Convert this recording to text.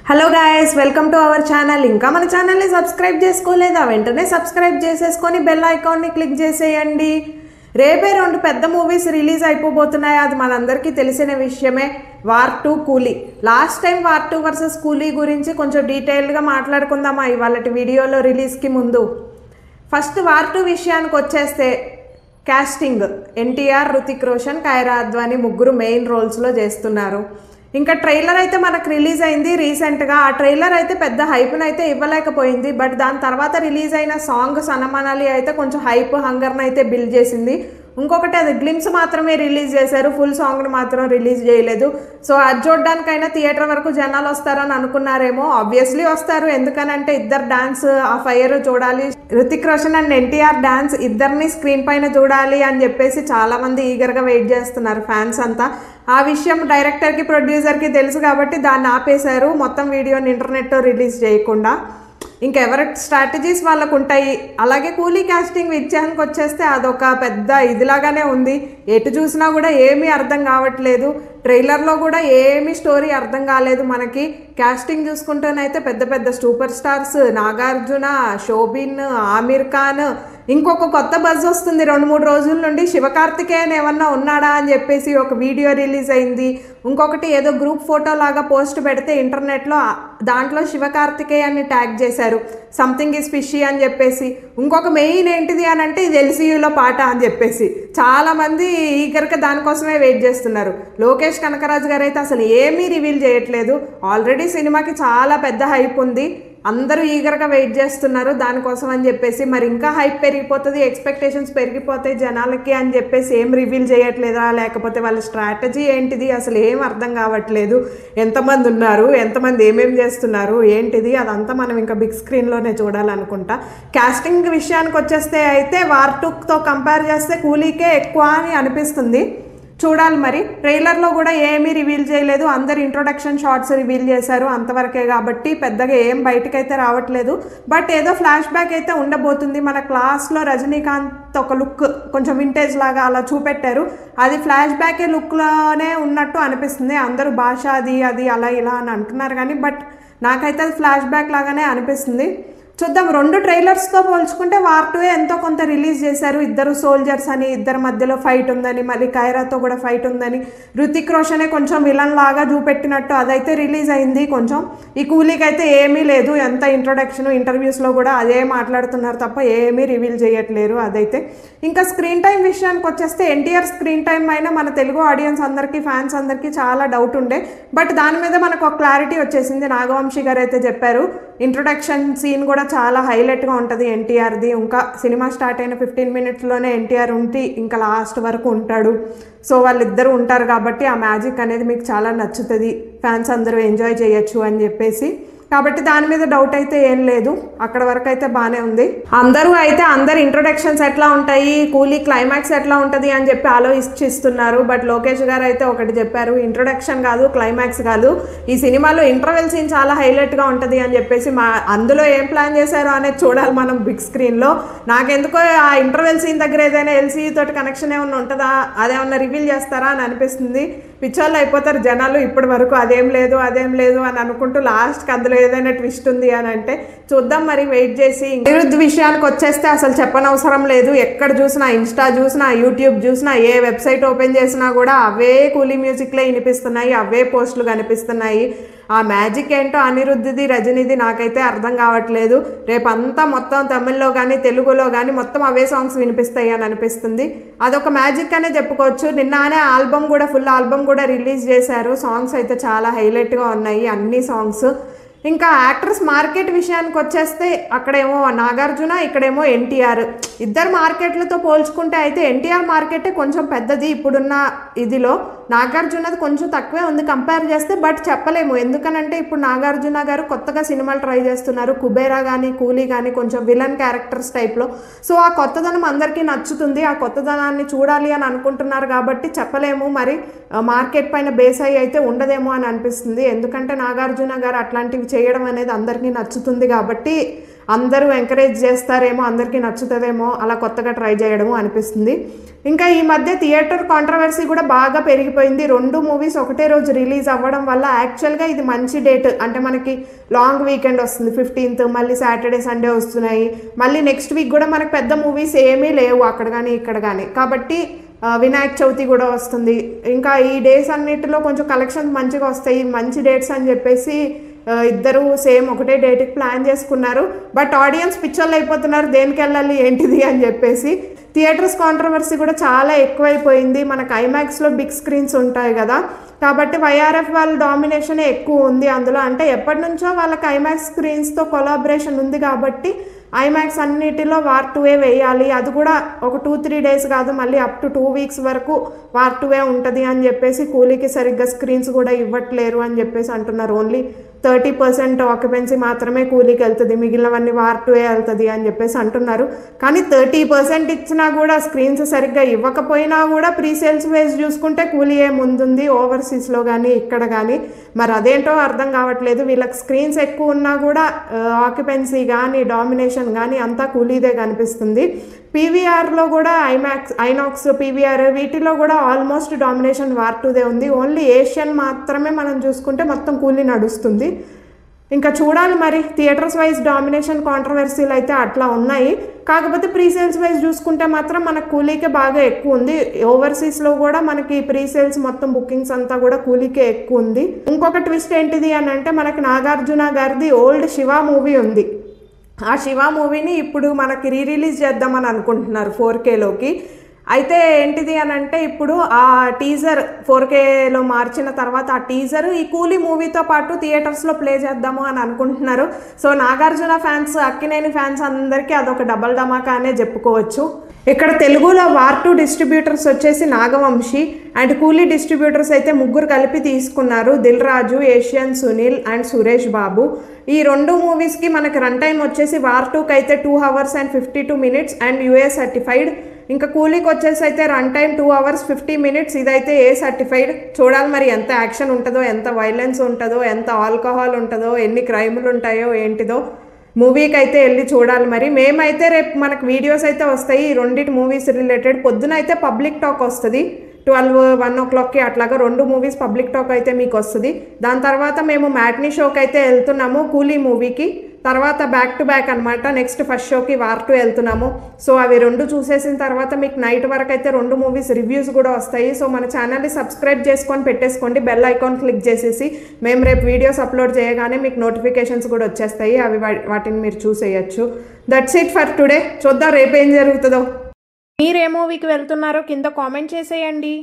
Hello guys, welcome to our channel. ఇంకా మన ఛానల్ని సబ్స్క్రైబ్ చేసుకోలేదా? వెంటనే సబ్స్క్రైబ్ చేసేసుకొని బెల్ ఐకాన్ని క్లిక్ చేసేయండి. రేపే 2 పెద్ద మూవీస్ రిలీజ్ అయిపోబోతున్నాయి. అది మనందరికీ తెలిసిన విషయమే. వార్ 2 కూలీ. లాస్ట్ టైం వార్ 2 వర్సెస్ కూలీ గురించి కొంచెం డీటెయిల్డ్గా మాట్లాడుకుందామా ఇవాళ వీడియోలో రిలీజ్కి ముందు. ఫస్ట్ వార్ 2 విషయానికి వచ్చేస్తే కాస్టింగ్ ఎన్టీఆర్, హృతిక్ రోషన్, కైరా అద్వానీ ముగ్గురు మెయిన్ రోల్స్లో చేస్తున్నారు. ఇంకా ట్రైలర్ అయితే మనకు రిలీజ్ అయింది రీసెంట్గా. ఆ ట్రైలర్ అయితే పెద్ద హైప్ను అయితే ఇవ్వలేకపోయింది. బట్ దాని తర్వాత రిలీజ్ అయిన సాంగ్ సనమనాలి అయితే కొంచెం హైప్ హంగర్ని అయితే బిల్డ్ చేసింది. ఇంకొకటి అది గ్లిమ్స్ మాత్రమే రిలీజ్ చేశారు, ఫుల్ సాంగ్ని మాత్రం రిలీజ్ చేయలేదు. సో అది చూడడానికైనా థియేటర్ వరకు జనాలు వస్తారని అనుకున్నారేమో. ఆబ్వియస్లీ వస్తారు, ఎందుకనంటే ఇద్దరు డాన్స్ ఆ ఫైర్ చూడాలి, హృతిక్ రోషన్ అండ్ ఎన్టీఆర్ డాన్స్ ఇద్దరిని స్క్రీన్ పైన చూడాలి అని చెప్పేసి చాలామంది ఈగర్గా వెయిట్ చేస్తున్నారు ఫ్యాన్స్ అంతా. ఆ విషయం డైరెక్టర్కి ప్రొడ్యూసర్కి తెలుసు కాబట్టి దాన్ని ఆపేశారు, మొత్తం వీడియోని ఇంటర్నెట్లో రిలీజ్ చేయకుండా. ఇంకెవరి స్ట్రాటజీస్ వాళ్ళకు ఉంటాయి. అలాగే కూలీ కాస్టింగ్ విషయానికి వచ్చేస్తే అదొక పెద్ద ఇదిలాగానే ఉంది. ఎటు చూసినా కూడా ఏమీ అర్థం కావట్లేదు. ట్రైలర్లో కూడా ఏమీ స్టోరీ అర్థం కాలేదు మనకి. కాస్టింగ్ చూసుకుంటేనైతే పెద్ద పెద్ద సూపర్ స్టార్స్, నాగార్జున, శోభిన్, ఆమిర్ ఖాన్. ఇంకొక కొత్త బజ్ వస్తుంది 2-3 రోజుల నుండి, శివకార్తికేయన్ ఏమన్నా ఉన్నాడా అని చెప్పేసి ఒక వీడియో రిలీజ్ అయింది. ఇంకొకటి ఏదో గ్రూప్ ఫోటో లాగా పోస్ట్ పెడితే ఇంటర్నెట్లో దాంట్లో శివకార్తికేయన్ని ట్యాగ్ చేశారు, సంథింగ్ ఈజ్ ఫిషీ అని చెప్పేసి. ఇంకొక మెయిన్ ఏంటిది అని అంటే ఇది ఎల్సీయూలో పాట అని చెప్పేసి చాలామంది ఈగర్గా దానికోసమే వెయిట్ చేస్తున్నారు. లోకేష్ కనకరాజు గారు అయితే అసలు ఏమీ రివీల్ చేయట్లేదు. ఆల్రెడీ సినిమాకి చాలా పెద్ద హైప్ ఉంది, అందరూ ఈగర్గా వెయిట్ చేస్తున్నారు దానికోసం అని చెప్పేసి. మరి ఇంకా హైప్ పెరిగిపోతుంది, ఎక్స్పెక్టేషన్స్ పెరిగిపోతాయి జనాలకి అని చెప్పేసి ఏం రివీల్ చేయట్లేదా, లేకపోతే వాళ్ళ స్ట్రాటజీ ఏంటిది అసలు ఏం అర్థం కావట్లేదు. ఎంతమంది ఉన్నారు, ఎంతమంది ఏమేమి చేస్తున్నారు ఏంటిది అదంతా మనం ఇంకా బిగ్ స్క్రీన్లోనే చూడాలనుకుంటా. కాస్టింగ్ విషయానికి వచ్చేస్తే అయితే వార్ 2తో కంపేర్ చేస్తే కూలీకే ఎక్కువ అని అనిపిస్తుంది. చూడాలి మరి. ట్రైలర్లో కూడా ఏమీ రివీల్ చేయలేదు, అందరు ఇంట్రొడక్షన్ షార్ట్స్ రివీల్ చేశారు అంతవరకే కాబట్టి పెద్దగా ఏం బయటకైతే రావట్లేదు. బట్ ఏదో ఫ్లాష్ బ్యాక్ అయితే ఉండబోతుంది. మన క్లాస్లో రజనీకాంత్ ఒక లుక్ కొంచెం వింటేజ్ లాగా అలా చూపెట్టారు, అది ఫ్లాష్ బ్యాకే లుక్లోనే ఉన్నట్టు అనిపిస్తుంది. అందరూ భాష అది అలా ఇలా అని అంటున్నారు కానీ బట్ నాకైతే అది ఫ్లాష్ బ్యాక్ లాగానే అనిపిస్తుంది. చూద్దాం. 2 ట్రైలర్స్తో పోల్చుకుంటే వార్ 2 ఎంతో కొంత రిలీజ్ చేశారు. ఇద్దరు సోల్జర్స్ అని, ఇద్దరి మధ్యలో ఫైట్ ఉందని, మళ్ళీ కైరాతో కూడా ఫైట్ ఉందని, హృతిక్ రోషనే కొంచెం విలన్ లాగా చూపెట్టినట్టు అదైతే రిలీజ్ అయింది కొంచెం. ఈ కూలీకి అయితే ఏమీ లేదు, ఎంత ఇంట్రొడక్షన్ ఇంటర్వ్యూస్లో కూడా అదే మాట్లాడుతున్నారు తప్ప ఏమీ రివీల్ చేయట్లేరు అదైతే. ఇంకా స్క్రీన్ టైం విషయానికి వచ్చేస్తే ఎన్టీఆర్ స్క్రీన్ టైం అయినా మన తెలుగు ఆడియన్స్ అందరికీ, ఫ్యాన్స్ అందరికీ చాలా డౌట్ ఉండే. బట్ దాని మీద మనకు ఒక క్లారిటీ వచ్చేసింది. నాగవంశీ గారు అయితే చెప్పారు ఇంట్రొడక్షన్ సీన్ కూడా చాలా హైలైట్గా ఉంటుంది ఎన్టీఆర్ది. ఇంకా సినిమా స్టార్ట్ అయిన 15 మినిట్స్లోనే ఎన్టీఆర్ ఉండి ఇంకా లాస్ట్ వరకు ఉంటాడు. సో వాళ్ళిద్దరూ ఉంటారు కాబట్టి ఆ మ్యాజిక్ అనేది మీకు చాలా నచ్చుతుంది, ఫ్యాన్స్ అందరూ ఎంజాయ్ చేయొచ్చు అని చెప్పేసి. కాబట్టి దాని మీద డౌట్ అయితే ఏం లేదు, అక్కడ వరకు అయితే బాగానే ఉంది. అందరు ఇంట్రొడక్షన్స్ ఎట్లా ఉంటాయి, కూలీ క్లైమాక్స్ ఎట్లా ఉంటుంది అని చెప్పి ఆలోచిస్తున్నారు. బట్ లోకేష్ గారు అయితే ఒకటి చెప్పారు, ఇంట్రొడక్షన్ కాదు, క్లైమాక్స్ కాదు, ఈ సినిమాలో ఇంటర్వెల్ సీన్ చాలా హైలైట్గా ఉంటుంది అని చెప్పేసి. అందులో ఏం ప్లాన్ చేశారో అనేది చూడాలి మనం బిగ్ స్క్రీన్లో. నాకెందుకో ఆ ఇంటర్వెల్ సీన్ దగ్గర ఏదైనా ఎల్సీ తోటి కనెక్షన్ ఏమన్నా ఉంటుందా, అదేమన్నా రివీల్ చేస్తారా అని అనిపిస్తుంది. పిచ్చోళ్ళు అయిపోతారు జనాలు ఇప్పటి వరకు అదేం లేదు అని అనుకుంటూ లాస్ట్కి అందులో ఏదైనా ట్విస్ట్ ఉంది అని అంటే చూద్దాం మరి, వెయిట్ చేసి. అనిరుద్ధ్ విషయానికి వచ్చేస్తే అసలు చెప్పనవసరం లేదు. ఎక్కడ చూసినా, ఇన్స్టా చూసినా, యూట్యూబ్ చూసినా, ఏ వెబ్సైట్ ఓపెన్ చేసినా కూడా అవే కూలీ మ్యూజిక్లే వినిపిస్తున్నాయి, అవే పోస్టులు కనిపిస్తున్నాయి. ఆ మ్యాజిక్ ఏంటో అనిరుద్ధిది, రజనీది నాకైతే అర్థం కావట్లేదు. రేపంతా మొత్తం తమిళ్లో కానీ తెలుగులో కానీ మొత్తం అవే సాంగ్స్ వినిపిస్తాయి అని అనిపిస్తుంది. అదొక మ్యాజిక్ అనే చెప్పుకోవచ్చు. నిన్ననే ఆల్బమ్ కూడా, ఫుల్ ఆల్బమ్ కూడా రిలీజ్ చేశారు. సాంగ్స్ అయితే చాలా హైలైట్గా ఉన్నాయి అన్ని సాంగ్స్. ఇంకా యాక్టర్స్ మార్కెట్ విషయానికి వచ్చేస్తే అక్కడేమో నాగార్జున, ఇక్కడేమో ఎన్టీఆర్. ఇద్దరు మార్కెట్లతో పోల్చుకుంటే అయితే ఎన్టీఆర్ మార్కెటే కొంచెం పెద్దది ఇప్పుడున్న ఇదిలో, నాగార్జునది కొంచెం తక్కువే ఉంది కంపేర్ చేస్తే. బట్ చెప్పలేము, ఎందుకనంటే ఇప్పుడు నాగార్జున గారు కొత్తగా సినిమాలు ట్రై చేస్తున్నారు, కుబేరా కానీ కూలీ కానీ కొంచెం విలన్ క్యారెక్టర్స్ టైప్లో. సో ఆ కొత్తదనం అందరికీ నచ్చుతుంది, ఆ కొత్తదనాన్ని చూడాలి అని అనుకుంటున్నారు కాబట్టి చెప్పలేము. మరి మార్కెట్ పైన బేస్ అయ్యి అయితే ఉండదేమో అని అనిపిస్తుంది, ఎందుకంటే నాగార్జున గారు అట్లాంటివి చేయడం అనేది అందరికీ నచ్చుతుంది కాబట్టి అందరూ ఎంకరేజ్ చేస్తారేమో, అందరికీ నచ్చుతుందేమో, అలా కొత్తగా ట్రై చేయడము అనిపిస్తుంది. ఇంకా ఈ మధ్య థియేటర్ కాంట్రవర్సీ కూడా బాగా పెరిగిపోయింది. 2 మూవీస్ ఒకటే రోజు రిలీజ్ అవ్వడం వల్ల యాక్చువల్గా ఇది మంచి డేట్, అంటే మనకి లాంగ్ వీకెండ్ వస్తుంది 15th, మళ్ళీ సాటర్డే సండే వస్తున్నాయి, మళ్ళీ నెక్స్ట్ వీక్ కూడా మనకు పెద్ద మూవీస్ ఏమీ లేవు అక్కడ కానీ ఇక్కడ కానీ. కాబట్టి వినాయక చవితి కూడా వస్తుంది. ఇంకా ఈ డేస్ అన్నిటిలో కొంచెం కలెక్షన్స్ మంచిగా వస్తాయి, మంచి డేట్స్ అని చెప్పేసి ఇద్దరు సేమ్ ఒకటే డేట్కి ప్లాన్ చేసుకున్నారు. బట్ ఆడియన్స్ పిచ్చోళ్ళు అయిపోతున్నారు, దేనికి వెళ్ళాలి ఏంటిది అని చెప్పేసి. థియేటర్స్ కాంట్రవర్సీ కూడా చాలా ఎక్కువైపోయింది. మనకు ఐమాక్స్లో బిగ్ స్క్రీన్స్ ఉంటాయి కదా, కాబట్టి వైఆర్ఎఫ్ వాళ్ళ డామినేషనే ఎక్కువ ఉంది అందులో. అంటే ఎప్పటి నుంచో వాళ్ళకి ఐమాక్స్ స్క్రీన్స్తో కొలాబరేషన్ ఉంది కాబట్టి ఐమాక్స్ అన్నిటిలో వార్ 2 వేయాలి. అది కూడా ఒక 2-3 డేస్ కాదు, మళ్ళీ అప్ టు 2 వీక్స్ వరకు వార్ 2 ఉంటుంది అని చెప్పేసి కూలీకి సరిగ్గా స్క్రీన్స్ కూడా ఇవ్వట్లేరు అని చెప్పేసి అంటున్నారు. ఓన్లీ 30% ఆక్యుపెన్సీ మాత్రమే కూలీకి వెళ్తుంది, మిగిలినవన్నీ వార్ 2 వెళ్తుంది అని చెప్పేసి అంటున్నారు. కానీ 30% ఇచ్చినా కూడా స్క్రీన్స్ సరిగ్గా ఇవ్వకపోయినా కూడా ప్రీసేల్స్ వైజ్ చూసుకుంటే కూలీ ముందుంది ఓవర్సీస్లో కానీ ఇక్కడ కానీ. మరి అదేంటో అర్థం కావట్లేదు. వీళ్ళకి స్క్రీన్స్ ఎక్కువ ఉన్నా కూడా ఆక్యుపెన్సీ కానీ డామినేషన్ కానీ అంతా కూలీదే కనిపిస్తుంది. పీవీఆర్లో కూడా ఐనాక్స్ పీవీఆర్ వీటిలో కూడా ఆల్మోస్ట్ డామినేషన్ వార్ 2 ఉంది. ఓన్లీ ఏషియన్ మాత్రమే మనం చూసుకుంటే మొత్తం కూలీ నడుస్తుంది. ఇంకా చూడాలి మరి. థియేటర్స్ వైజ్ డామినేషన్ కాంట్రవర్సీలు అయితే అట్లా ఉన్నాయి. కాకపోతే ప్రీసేల్స్ వైజ్ చూసుకుంటే మాత్రం మనకు కూలీకే బాగా ఎక్కువ ఉంది. ఓవర్సీస్లో కూడా మనకి ప్రీసేల్స్ మొత్తం బుకింగ్స్ అంతా కూడా కూలీకే ఎక్కువ ఉంది. ఇంకొక ట్విస్ట్ ఏంటిది అని అంటే మనకి నాగార్జున గారిది ఓల్డ్ శివ మూవీ ఉంది. ఆ శివ మూవీని ఇప్పుడు మనకి రిలీజ్ చేద్దామని అనుకుంటున్నారు 4Kలోకి. అయితే ఏంటిది అని అంటే ఇప్పుడు ఆ టీజర్ 4Kలో మార్చిన తర్వాత ఆ టీజర్ ఈ కూలీ మూవీతో పాటు థియేటర్స్లో ప్లే చేద్దాము అని అనుకుంటున్నారు. So Nagarjuna fans, Akkineni fans అందరికీ అదొక డబల్ ధమాకా అనే చెప్పుకోవచ్చు. ఇక్కడ తెలుగులో వార్ 2 డిస్ట్రిబ్యూటర్స్ వచ్చేసి నాగవంశీ అండ్ కూలీ డిస్ట్రిబ్యూటర్స్ అయితే 3 కలిపి తీసుకున్నారు. Dil Raju, Asian Sunil and Suresh Babu. ఈ 2 మూవీస్కి మనకి రన్ టైం వచ్చేసి వార్ 2కి అయితే 2 hours and 52 minutes and UA certified. ఇంకా కూలీకి వచ్చేసి అయితే రన్ టైం 2 hours 50 minutes, ఇదైతే ఏ సర్టిఫైడ్. చూడాలి మరి ఎంత యాక్షన్ ఉంటుందో, ఎంత వైలెన్స్ ఉంటుందో, ఎంత ఆల్కహాల్ ఉంటుందో, ఎన్ని క్రైములు ఉంటాయో ఏంటిదో. మూవీకి అయితే వెళ్ళి చూడాలి మరి. మేమైతే రేపు మనకు వీడియోస్ అయితే వస్తాయి ఈ 2 మూవీస్ రిలేటెడ్. పొద్దున అయితే పబ్లిక్ టాక్ వస్తుంది 12-1 o'clockకి అట్లాగా 2 మూవీస్ పబ్లిక్ టాక్ అయితే మీకు వస్తుంది. దాని తర్వాత మేము మ్యాట్నీ షోకి అయితే వెళ్తున్నాము కూలీ మూవీకి. తర్వాత బ్యాక్ టు బ్యాక్ అనమాట నెక్స్ట్ ఫస్ట్ షోకి వార్ 2 వెళ్తున్నాము. సో అవి 2 చూసేసిన తర్వాత మీకు నైట్ వరకు అయితే 2 మూవీస్ రివ్యూస్ కూడా వస్తాయి. సో మన ఛానల్ని సబ్స్క్రైబ్ చేసుకొని పెట్టేసుకోండి, బెల్ ఐకాన్ క్లిక్ చేసేసి. మేము రేపు వీడియోస్ అప్లోడ్ చేయగానే మీకు నోటిఫికేషన్స్ కూడా వచ్చేస్తాయి, అవి వాటిని మీరు చూసేయచ్చు. That's it for today. చూద్దాం రేపు ఏం జరుగుతుందో. మీరు ఏ మూవీకి వెళ్తున్నారో కింద కామెంట్ చేసేయండి.